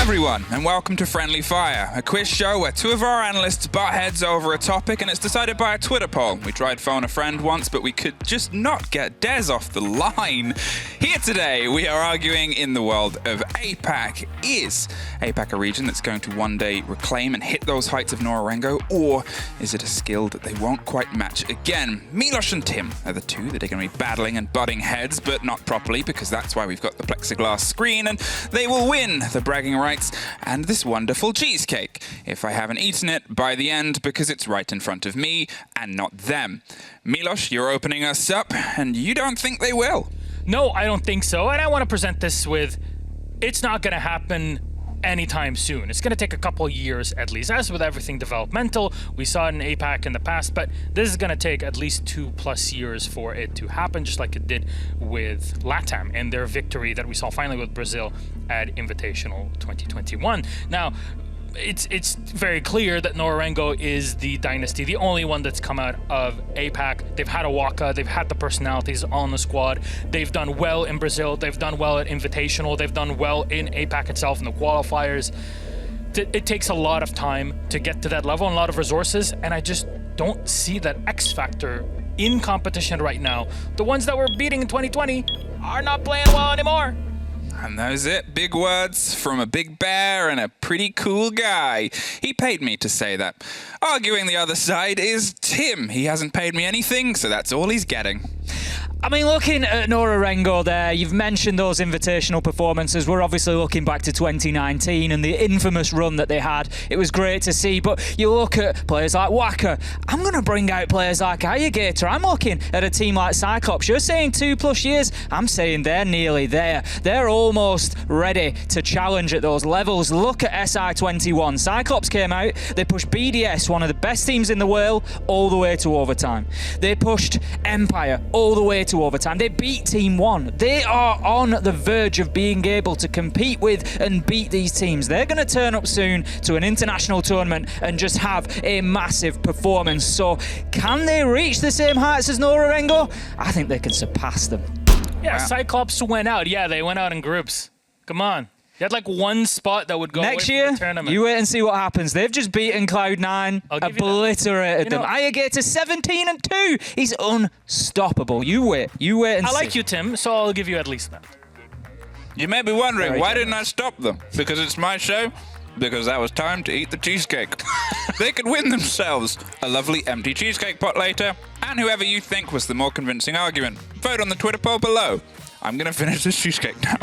everyone, and welcome to Friendly Fire, a quiz show where two of our analysts butt heads over a topic and it's decided by a Twitter poll. We tried phone a friend once, but we could just not get Des off the line. Here today, we are arguing in the world of APAC. Is APAC a region that's going to one day reclaim and hit those heights of Nora Rengo, or is it a skill that they won't quite match again? Milosh and Tim are the two that are going to be battling and butting heads, but not properly, because that's why we've got the plexiglass screen, and they will win the bragging rights and this wonderful cheesecake if I haven't eaten it by the end, because it's right in front of me and not them. Milosh, you're opening us up, and you don't think they will? No, I don't think so, and I want to present this with, it's not going to happen anytime soon. It's going to take a couple years at least. As with everything developmental, we saw it in APAC in the past, but this is going to take at least 2+ years for it to happen, just like it did with LATAM and their victory that we saw finally with Brazil at Invitational 2021. Now, it's very clear that Nora Rengo is the dynasty, the only one that's come out of APAC. They've had a Waka, they've had the personalities on the squad. They've done well in Brazil, they've done well at Invitational, they've done well in APAC itself in the qualifiers. It takes a lot of time to get to that level and a lot of resources, and I just don't see that X factor in competition right now. The ones that we're beating in 2020 are not playing well anymore. And those it. Big words from a big bear and a pretty cool guy. He paid me to say that. Arguing the other side is Tim. He hasn't paid me anything, so that's all he's getting. I mean, looking at Nora Rengo there, you've mentioned those invitational performances. We're obviously looking back to 2019 and the infamous run that they had. It was great to see, but you look at players like Waka. I'm going to bring out players like Ayagator. I'm looking at a team like Cyclops. You're saying 2+ years. I'm saying they're nearly there. They're almost ready to challenge at those levels. Look at SI21. Cyclops came out. They pushed BDS, one of the best teams in the world, all the way to overtime. They pushed Empire all the way to overtime. They beat Team 1. They are on the verge of being able to compete with and beat these teams. They're going to turn up soon to an international tournament and just have a massive performance. So can they reach the same heights as Nora Rengo? I think they can surpass them. Yeah, Cyclops went out. Yeah, they went out in groups. Come on. You had like one spot that would go next away year. from the tournament. You wait and see what happens. They've just beaten Cloud9, obliterated them. Ayagator 17-2. He's unstoppable. You wait and see. I like you, Tim, so I'll give you at least that. You may be wondering, why didn't I stop them? Because it's my show? Because that was time to eat the cheesecake. They could win themselves a lovely empty cheesecake pot later, and whoever you think was the more convincing argument. Vote on the Twitter poll below. I'm going to finish this cheesecake now.